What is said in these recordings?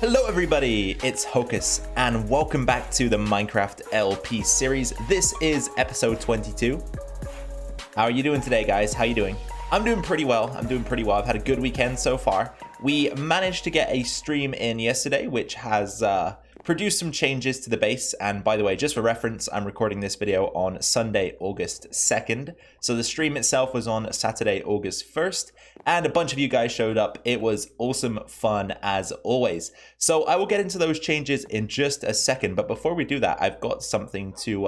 Hello everybody, it's Hocus, and welcome back to the Minecraft LP series. This is episode 22. How are you doing today, guys? How you doing? I'm doing pretty well. I've had a good weekend so far. We managed to get a stream in yesterday, which has produced some changes to the base. And by the way, just for reference, I'm recording this video on Sunday, August 2nd. So the stream itself was on Saturday, August 1st. And a bunch of you guys showed up. It was awesome fun as always. So I will get into those changes in just a second. But before we do that, I've got something to...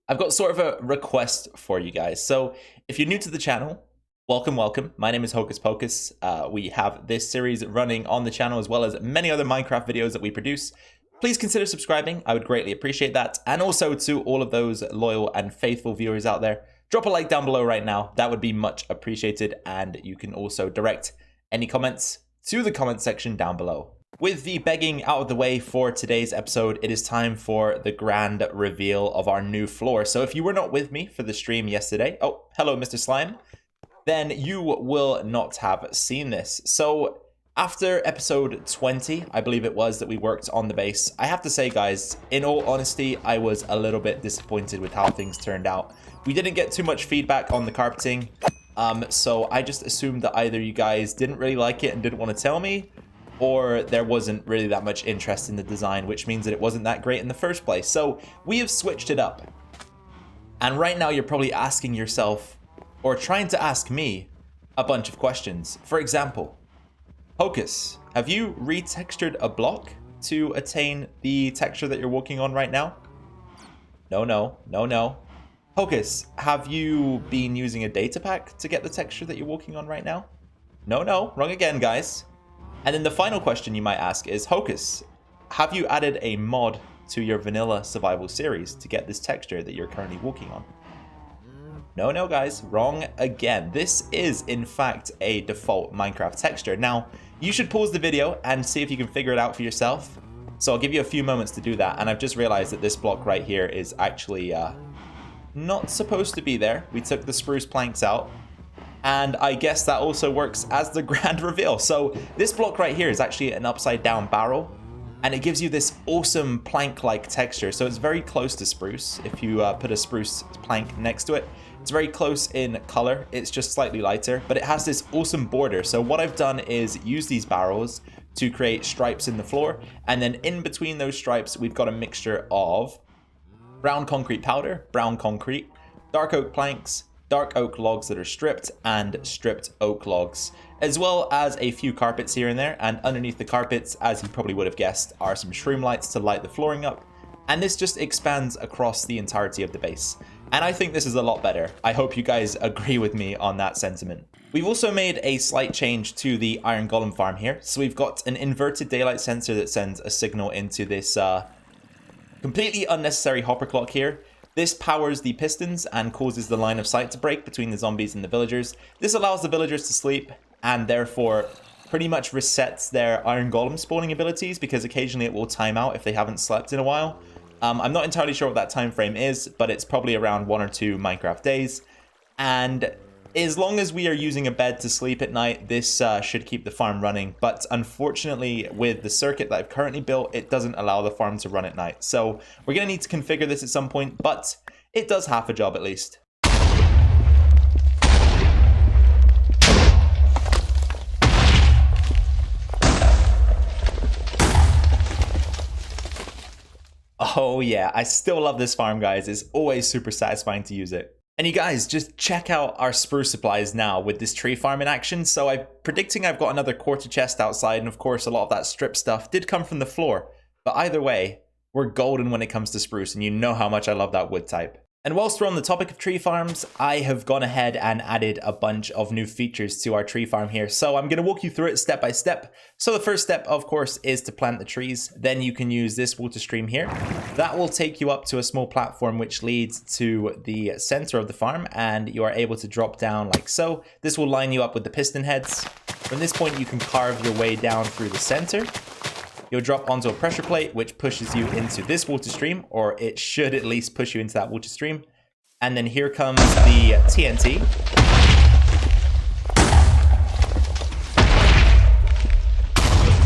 I've got sort of a request for you guys. So if you're new to the channel, welcome. My name is Hocus Pocus. We have this series running on the channel as well as many other Minecraft videos that we produce. Please consider subscribing. I would greatly appreciate that. And also to all of those loyal and faithful viewers out there, drop a like down below right now. That would be much appreciated. And you can also direct any comments to the comment section down below. With the begging out of the way for today's episode, it is time for the grand reveal of our new floor. So if you were not with me for the stream yesterday, oh, hello, Mr. Slime, then you will not have seen this. So after episode 20, I believe it was, that we worked on the base, I have to say, guys, in all honesty, I was a little bit disappointed with how things turned out. We didn't get too much feedback on the carpeting, so I just assumed that either you guys didn't really like it and didn't want to tell me, or there wasn't really that much interest in the design, which means that it wasn't that great in the first place. So we have switched it up. And right now you're probably asking yourself, or trying to ask me, a bunch of questions. For example, Hocus, have you retextured a block to attain the texture that you're working on right now? No. Hocus, have you been using a data pack to get the texture that you're working on right now? No, wrong again, guys. And then the final question you might ask is, Hocus, have you added a mod to your vanilla survival series to get this texture that you're currently working on? No, guys, wrong again. This is, in fact, a default Minecraft texture. Now, you should pause the video and see if you can figure it out for yourself. So I'll give you a few moments to do that. And I've just realized that this block right here is actually not supposed to be there. We took the spruce planks out. And I guess that also works as the grand reveal. So this block right here is actually an upside down barrel, and it gives you this awesome plank-like texture. So it's very close to spruce. If you put a spruce plank next to it, it's very close in color. It's just slightly lighter, but it has this awesome border. So what I've done is use these barrels to create stripes in the floor. And then in between those stripes, we've got a mixture of brown concrete powder, brown concrete, dark oak planks, dark oak logs that are stripped, and stripped oak logs, as well as a few carpets here and there. And underneath the carpets, as you probably would have guessed, are some shroom lights to light the flooring up. And this just expands across the entirety of the base. And I think this is a lot better. I hope you guys agree with me on that sentiment. We've also made a slight change to the iron golem farm here. So we've got an inverted daylight sensor that sends a signal into this completely unnecessary hopper clock here. This powers the pistons and causes the line of sight to break between the zombies and the villagers. This allows the villagers to sleep and therefore pretty much resets their iron golem spawning abilities, because occasionally it will time out if they haven't slept in a while. I'm not entirely sure what that time frame is, but it's probably around 1 or 2 Minecraft days. And as long as we are using a bed to sleep at night, this should keep the farm running. But unfortunately, with the circuit that I've currently built, it doesn't allow the farm to run at night. So we're going to need to configure this at some point, but it does half a job at least. Oh yeah, I still love this farm, guys. It's always super satisfying to use it. And you guys, just check out our spruce supplies now with this tree farm in action. So I'm predicting I've got another quarter chest outside, and of course a lot of that strip stuff did come from the floor. But either way, we're golden when it comes to spruce, and you know how much I love that wood type. And whilst we're on the topic of tree farms, I have gone ahead and added a bunch of new features to our tree farm here. So I'm going to walk you through it step by step. So the first step, of course, is to plant the trees. Then you can use this water stream here. That will take you up to a small platform which leads to the center of the farm, and you are able to drop down like so. This will line you up with the piston heads. From this point, you can carve your way down through the center. You'll drop onto a pressure plate, which pushes you into this water stream, or it should at least push you into that water stream. And then here comes the TNT.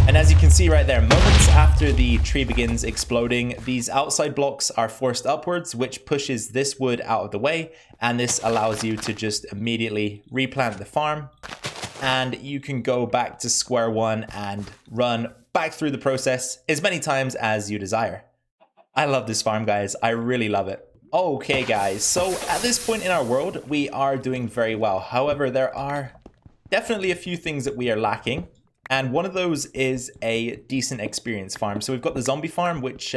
And as you can see right there, moments after the tree begins exploding, these outside blocks are forced upwards, which pushes this wood out of the way, and this allows you to just immediately replant the farm, and you can go back to square one and run back through the process as many times as you desire. I love this farm, guys. I really love it. Okay, guys, so at this point in our world, we are doing very well. However, there are definitely a few things that we are lacking. And one of those is a decent experience farm. So we've got the zombie farm, which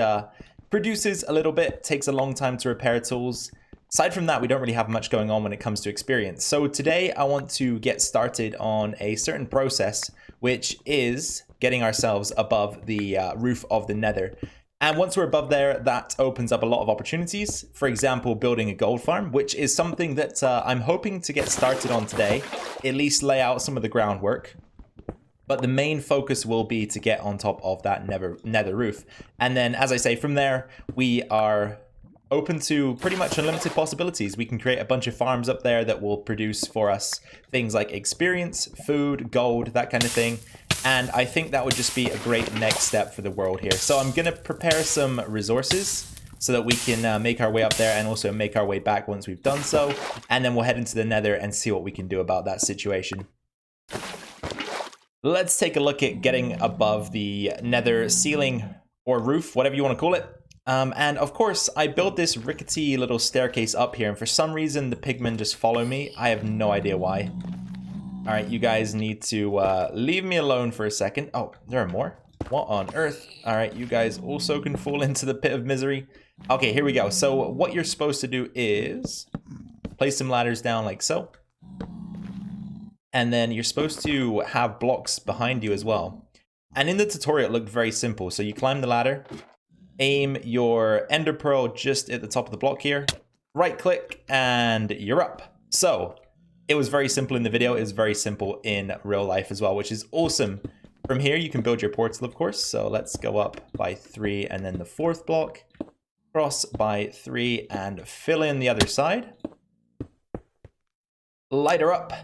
produces a little bit, takes a long time to repair tools. Aside from that, we don't really have much going on when it comes to experience. So today I want to get started on a certain process, which is getting ourselves above the roof of the Nether. And once we're above there, that opens up a lot of opportunities. For example, building a gold farm, which is something that I'm hoping to get started on today, at least lay out some of the groundwork. But the main focus will be to get on top of that nether roof. And then, as I say, from there, we are open to pretty much unlimited possibilities. We can create a bunch of farms up there that will produce for us things like experience, food, gold, that kind of thing. And I think that would just be a great next step for the world here. So I'm going to prepare some resources so that we can make our way up there and also make our way back once we've done so. And then we'll head into the Nether and see what we can do about that situation. Let's take a look at getting above the Nether ceiling or roof, whatever you want to call it. And of course, I built this rickety little staircase up here, and for some reason the pigmen just follow me. I have no idea why. All right, you guys need to leave me alone for a second. Oh, there are more. What on earth? All right, you guys also can fall into the pit of misery. Okay, here we go. So what you're supposed to do is place some ladders down like so. And then you're supposed to have blocks behind you as well. And in the tutorial, it looked very simple. So you climb the ladder, aim your ender pearl just at the top of the block here, right click, and you're up. So it was very simple in the video. It was very simple in real life as well, which is awesome. From here, you can build your portal, of course. So let's go up by 3 and then the 4th block, cross by 3 and fill in the other side. Light her up.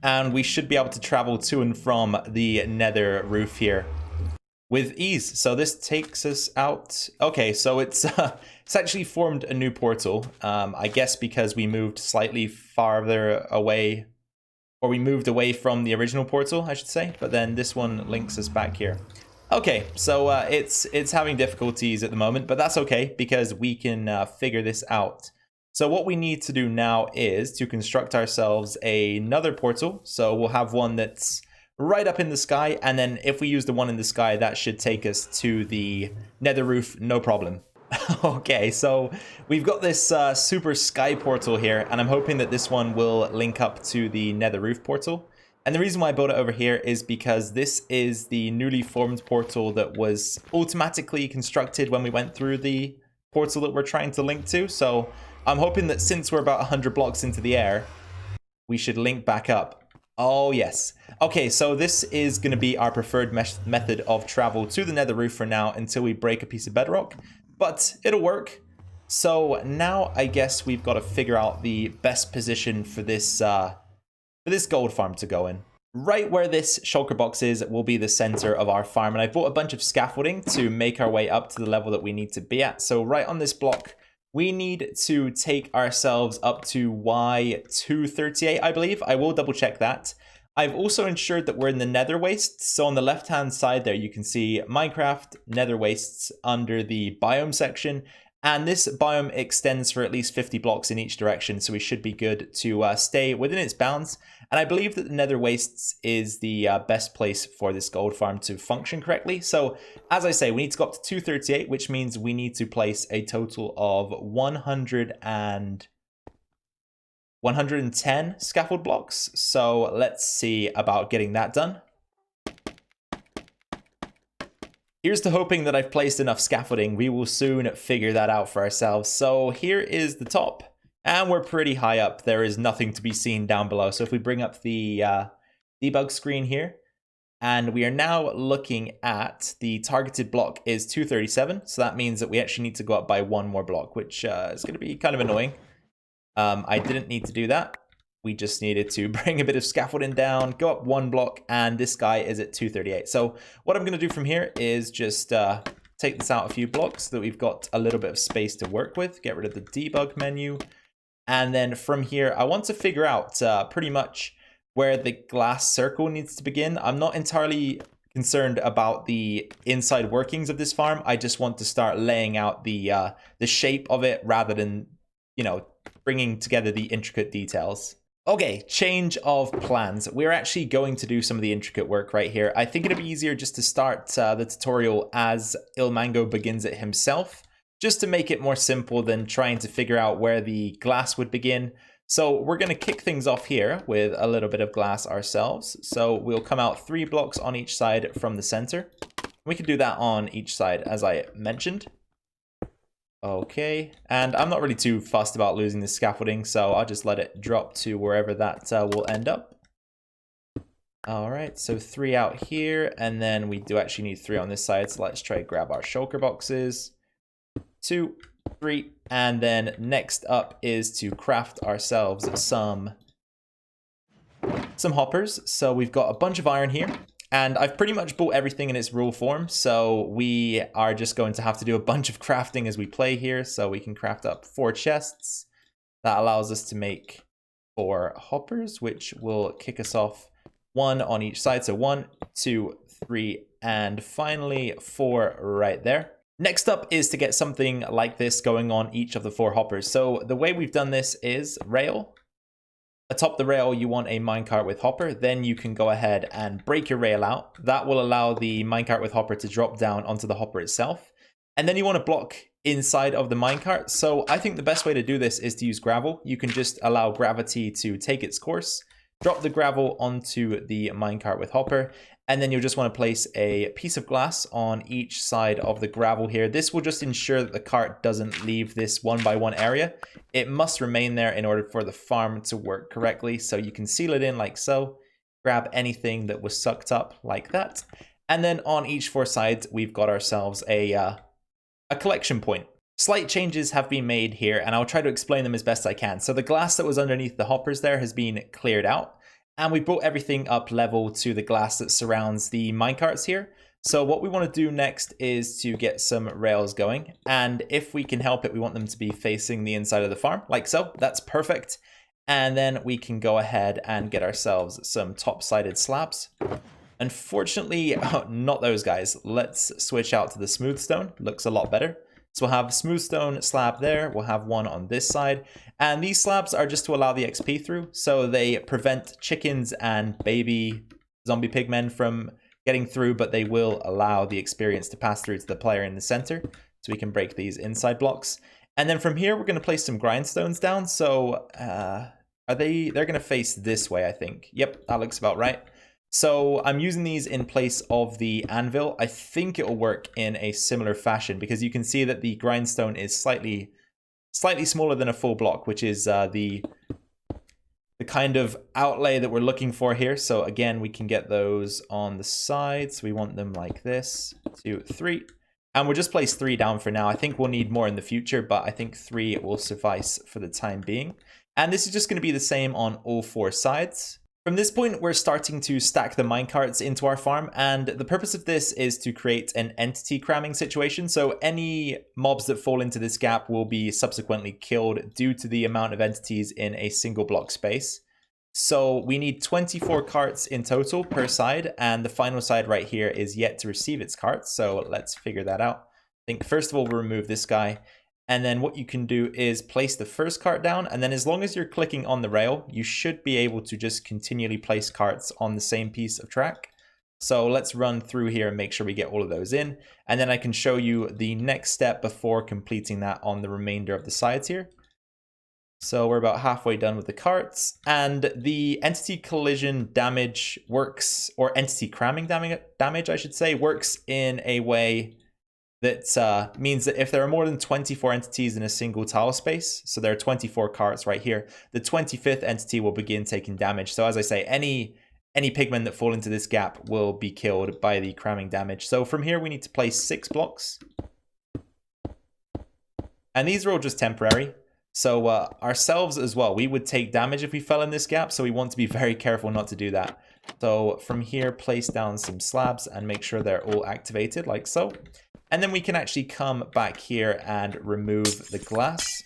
And we should be able to travel to and from the Nether roof here with ease. So this takes us out. Okay, so it's actually formed a new portal. I guess because we moved slightly farther away, or we moved away from the original portal, I should say. But then this one links us back here. Okay, so it's having difficulties at the moment, but that's okay because we can figure this out. So what we need to do now is to construct ourselves another portal. So we'll have one that's right up in the sky. And then if we use the one in the sky, that should take us to the Nether roof, no problem. Okay, so we've got this super sky portal here. And I'm hoping that this one will link up to the Nether roof portal. And the reason why I built it over here is because this is the newly formed portal that was automatically constructed when we went through the portal that we're trying to link to. So I'm hoping that since we're about 100 blocks into the air, we should link back up. Oh, yes. Okay, so this is going to be our preferred method of travel to the Nether roof for now until we break a piece of bedrock. But it'll work. So now I guess we've got to figure out the best position for this gold farm to go in. Right where this shulker box is will be the center of our farm. And I bought a bunch of scaffolding to make our way up to the level that we need to be at. So right on this block, we need to take ourselves up to Y238, I believe. I will double check that. I've also ensured that we're in the Nether wastes. So on the left-hand side there, you can see Minecraft Nether wastes under the biome section. And this biome extends for at least 50 blocks in each direction, so we should be good to stay within its bounds. And I believe that the Nether Wastes is the best place for this gold farm to function correctly. So, as I say, we need to go up to 238, which means we need to place a total of 110 scaffold blocks. So let's see about getting that done. Here's to hoping that I've placed enough scaffolding. We will soon figure that out for ourselves. So here is the top, and we're pretty high up. There is nothing to be seen down below. So if we bring up the debug screen here, and we are now looking at the targeted block is 237. So that means that we actually need to go up by one more block, which is going to be kind of annoying. I didn't need to do that. we just needed to bring a bit of scaffolding down, go up 1 block, and this guy is at 238. So what I'm going to do from here is just take this out a few blocks so that we've got a little bit of space to work with. Get rid of the debug menu. And then from here, I want to figure out pretty much where the glass circle needs to begin. I'm not entirely concerned about the inside workings of this farm. I just want to start laying out the shape of it rather than, you know, bringing together the intricate details. Okay, change of plans. We're actually going to do some of the intricate work right here. I think it'd be easier just to start the tutorial as Ilmango begins it himself, just to make it more simple than trying to figure out where the glass would begin. So we're going to kick things off here with a little bit of glass ourselves. So we'll come out 3 blocks on each side from the center. We can do that on each side, as I mentioned. Okay, and I'm not really too fussed about losing the scaffolding, so I'll just let it drop to wherever that will end up. All right, so 3 out here, and then we do actually need 3 on this side, so let's try to grab our shulker boxes. 2, 3, and then next up is to craft ourselves some hoppers. So we've got a bunch of iron here. And I've pretty much bought everything in its rule form, so we are just going to have to do a bunch of crafting as we play here. So we can craft up 4 chests. That allows us to make 4 hoppers, which will kick us off 1 on each side. So 1, 2, 3, and finally 4 right there. Next up is to get something like this going on each of the 4 hoppers. So the way we've done this is rail. Atop the rail, you want a minecart with hopper. Then you can go ahead and break your rail out. That will allow the minecart with hopper to drop down onto the hopper itself. And then you want to block inside of the minecart. So I think the best way to do this is to use gravel. You can just allow gravity to take its course, drop the gravel onto the minecart with hopper, and then you'll just want to place a piece of glass on each side of the gravel here. This will just ensure that the cart doesn't leave this 1x1 area. It must remain there in order for the farm to work correctly. So you can seal it in like so, grab anything that was sucked up like that. And then on each 4 sides, we've got ourselves a collection point. Slight changes have been made here, and I'll try to explain them as best I can. So the glass that was underneath the hoppers there has been cleared out. And we brought everything up level to the glass that surrounds the minecarts here. So what we want to do next is to get some rails going. And if we can help it, we want them to be facing the inside of the farm, like so. That's perfect. And then we can go ahead and get ourselves some top-sided slabs. Unfortunately, not those guys. Let's switch out to the smooth stone. Looks a lot better. So we'll have smooth stone slab there. We'll have 1 on this side. And these slabs are just to allow the XP through. So they prevent chickens and baby zombie pigmen from getting through, but they will allow the experience to pass through to the player in the center. So we can break these inside blocks. And then from here, we're going to place some grindstones down. So they're going to face this way, I think. Yep, that looks about right. So I'm using these in place of the anvil. I think it will work in a similar fashion because you can see that the grindstone is slightly smaller than a full block, which is the kind of outlay that we're looking for here. So again, we can get those on the sides. We want them like this, 2, 3. And we'll just place 3 down for now. I think we'll need more in the future, but I think 3 will suffice for the time being. And this is just going to be the same on all 4 sides. From this point, we're starting to stack the minecarts into our farm, and the purpose of this is to create an entity cramming situation. So any mobs that fall into this gap will be subsequently killed due to the amount of entities in a single block space. So we need 24 carts in total per side, and the final side right here is yet to receive its carts. So let's figure that out. I think first of all, we'll remove this guy. And then what you can do is place the first cart down, and then as long as you're clicking on the rail, you should be able to just continually place carts on the same piece of track. So let's run through here and make sure we get all of those in. And then I can show you the next step before completing that on the remainder of the sides here. So we're about halfway done with the carts, and the entity collision damage works, or entity cramming damage I should say, works in a way that means that if there are more than 24 entities in a single tile space, so there are 24 carts right here, the 25th entity will begin taking damage. So as I say, any pigmen that fall into this gap will be killed by the cramming damage. So from here we need to place 6 blocks. And these are all just temporary. So ourselves as well, we would take damage if we fell in this gap, so we want to be very careful not to do that. So from here, place down some slabs and make sure they're all activated like so. And then we can actually come back here and remove the glass,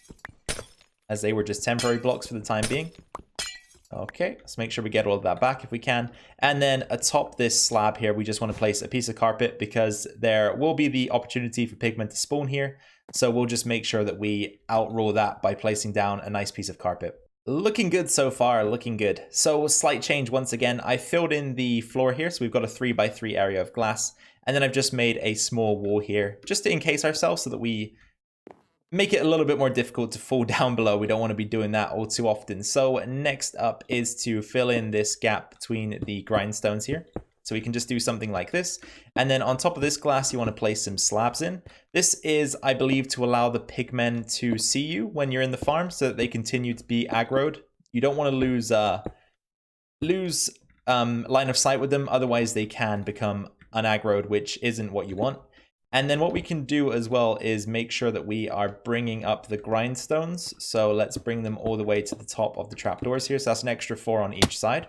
as they were just temporary blocks for the time being. Okay, let's make sure we get all of that back if we can. And then atop this slab here, we just want to place a piece of carpet because there will be the opportunity for pigmen to spawn here. So we'll just make sure that we outrule that by placing down a nice piece of carpet. Looking good so far, looking good. So slight change once again. I filled in the floor here, so we've got a 3x3 area of glass. And then I've just made a small wall here just to encase ourselves so that we make it a little bit more difficult to fall down below. We don't want to be doing that all too often. So next up is to fill in this gap between the grindstones here. So we can just do something like this. And then on top of this glass, you want to place some slabs in. This is, I believe, to allow the pigmen to see you when you're in the farm so that they continue to be aggroed. You don't want to lose line of sight with them. Otherwise, they can become unaggroed, which isn't what you want. And then what we can do as well is make sure that we are bringing up the grindstones. So let's bring them all the way to the top of the trapdoors here. So that's an extra 4 on each side.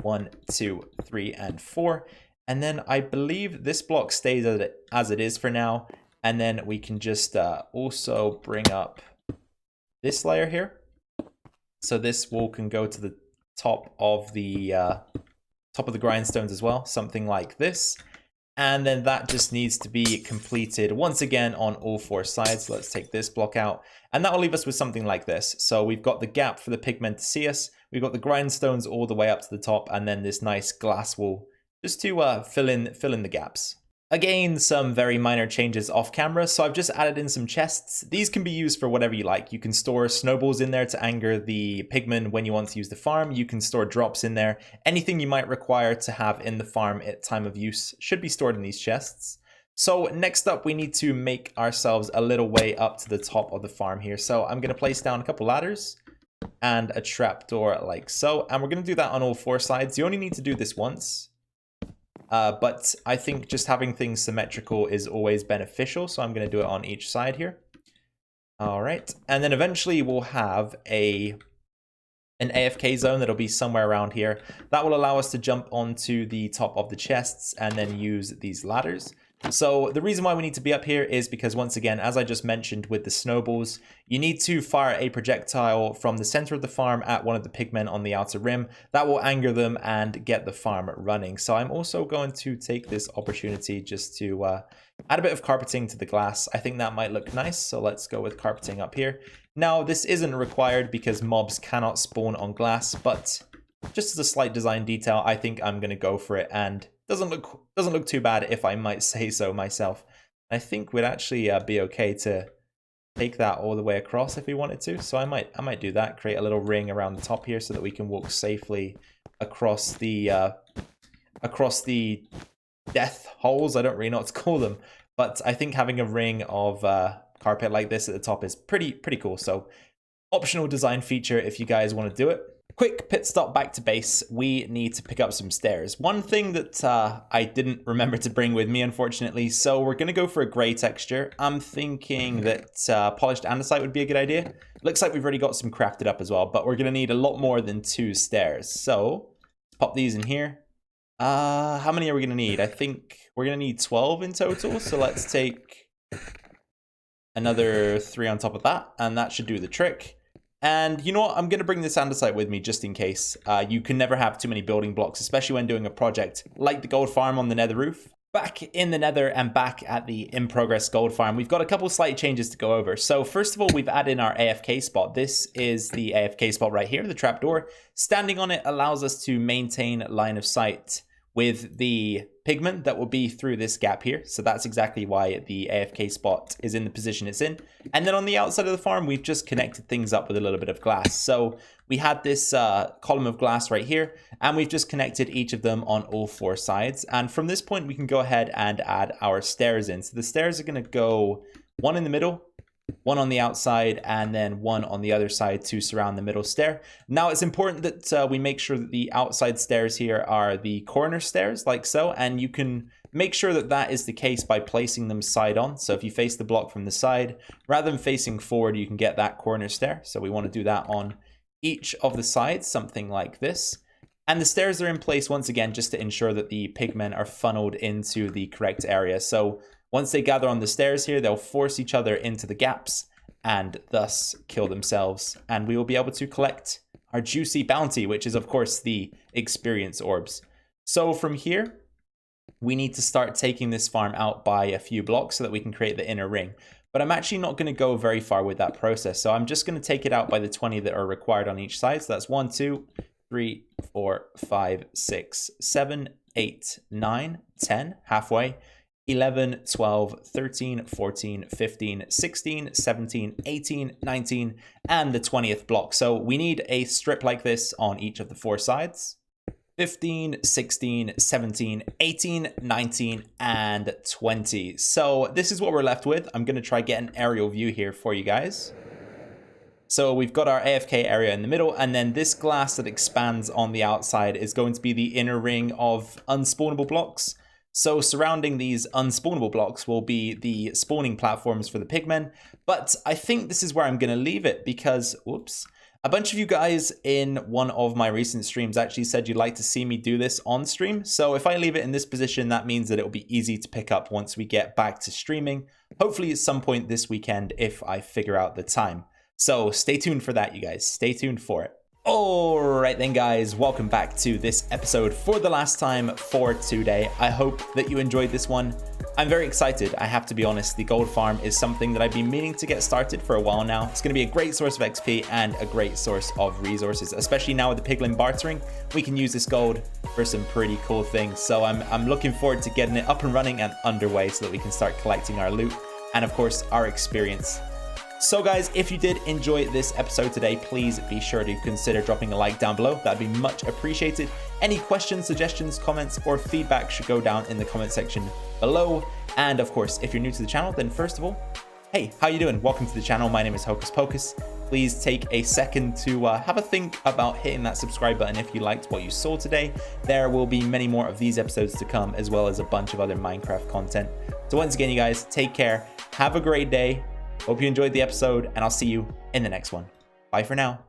1, 2, 3, and 4. And then I believe this block stays as it is for now. And then we can just also bring up this layer here. So this wall can go to the top of the grindstones as well, something like this. And then that just needs to be completed once again on all 4 sides. So let's take this block out. And that will leave us with something like this. So we've got the gap for the pigmen to see us. We've got the grindstones all the way up to the top. And then this nice glass wall just to fill in the gaps. Again, some very minor changes off camera. So I've just added in some chests. These can be used for whatever you like. You can store snowballs in there to anger the pigmen when you want to use the farm. You can store drops in there. Anything you might require to have in the farm at time of use should be stored in these chests. So next up, we need to make ourselves a little way up to the top of the farm here. So I'm going to place down a couple ladders and a trapdoor like so. And we're going to do that on all 4 sides. You only need to do this once. But I think just having things symmetrical is always beneficial. So I'm going to do it on each side here. All right. And then eventually we'll have an AFK zone that'll be somewhere around here. That will allow us to jump onto the top of the chests and then use these ladders. So the reason why we need to be up here is because, once again, as I just mentioned with the snowballs, you need to fire a projectile from the center of the farm at one of the pigmen on the outer rim. That will anger them and get the farm running. So I'm also going to take this opportunity just to add a bit of carpeting to the glass. I think that might look nice. So let's go with carpeting up here. Now, this isn't required because mobs cannot spawn on glass, but just as a slight design detail, I think I'm going to go for it, and doesn't look too bad if I might say so myself. I think we'd actually be okay to take that all the way across if we wanted to. So I might do that, create a little ring around the top here so that we can walk safely across the death holes. I don't really know what to call them, but I think having a ring of carpet like this at the top is pretty cool. So optional design feature if you guys want to do it. Quick pit stop back to base. We need to pick up some stairs. One thing that I didn't remember to bring with me, unfortunately, so we're going to go for a gray texture. I'm thinking that polished andesite would be a good idea. Looks like we've already got some crafted up as well, but we're going to need a lot more than 2 stairs. So let's pop these in here. How many are we going to need? I think we're going to need 12 in total. So let's take another 3 on top of that, and that should do the trick. And you know what? I'm going to bring this andesite with me just in case. You can never have too many building blocks, especially when doing a project like the gold farm on the nether roof. Back in the nether and back at the in-progress gold farm, we've got a couple slight changes to go over. So first of all, we've added in our AFK spot. This is the AFK spot right here, the trapdoor. Standing on it allows us to maintain line of sight with the pigment that will be through this gap here. So that's exactly why the AFK spot is in the position it's in. And then on the outside of the farm, we've just connected things up with a little bit of glass. So we had this column of glass right here, and we've just connected each of them on all 4 sides. And from this point, we can go ahead and add our stairs in. So the stairs are going to go 1 in the middle, 1 on the outside, and then 1 on the other side to surround the middle stair. Now it's important that we make sure that the outside stairs here are the corner stairs like so, and you can Make sure that that is the case by placing them side on. So if you face the block from the side, rather than facing forward, you can get that corner stair. So we want to do that on each of the sides, something like this. And the stairs are in place once again, just to ensure that the pigmen are funneled into the correct area. So once they gather on the stairs here, they'll force each other into the gaps and thus kill themselves. And we will be able to collect our juicy bounty, which is of course the experience orbs. So from here, we need to start taking this farm out by a few blocks so that we can create the inner ring. But I'm actually not going to go very far with that process. So I'm just going to take it out by the 20 that are required on each side. So that's 1, 2, 3, 4, 5, 6, 7, 8, 9, 10, halfway, 11, 12, 13, 14, 15, 16, 17, 18, 19, and the 20th block. So we need a strip like this on each of the 4 sides. 15, 16, 17, 18, 19, and 20. So this is what we're left with. I'm going to try get an aerial view here for you guys. So we've got our AFK area in the middle, and then this glass that expands on the outside is going to be the inner ring of unspawnable blocks. So surrounding these unspawnable blocks will be the spawning platforms for the pigmen. But I think this is where I'm going to leave it because, whoops, a bunch of you guys in one of my recent streams actually said you'd like to see me do this on stream. So if I leave it in this position, that means that it'll be easy to pick up once we get back to streaming. Hopefully at some point this weekend if I figure out the time. So stay tuned for that, you guys. Stay tuned for it. Alright then guys, welcome back to this episode for the last time for today. I hope that you enjoyed this one. I'm very excited, I have to be honest. The gold farm is something that I've been meaning to get started for a while now. It's going to be a great source of XP and a great source of resources, especially now with the piglin bartering. We can use this gold for some pretty cool things. So I'm looking forward to getting it up and running and underway so that we can start collecting our loot and of course our experience. So guys, if you did enjoy this episode today, please be sure to consider dropping a like down below. That'd be much appreciated. Any questions, suggestions, comments, or feedback should go down in the comment section below. And of course, if you're new to the channel, then first of all, hey, how you doing? Welcome to the channel. My name is Hocus Pocus. Please take a second to have a think about hitting that subscribe button if you liked what you saw today. There will be many more of these episodes to come, as well as a bunch of other Minecraft content. So once again, you guys, take care. Have a great day. Hope you enjoyed the episode, and I'll see you in the next one. Bye for now.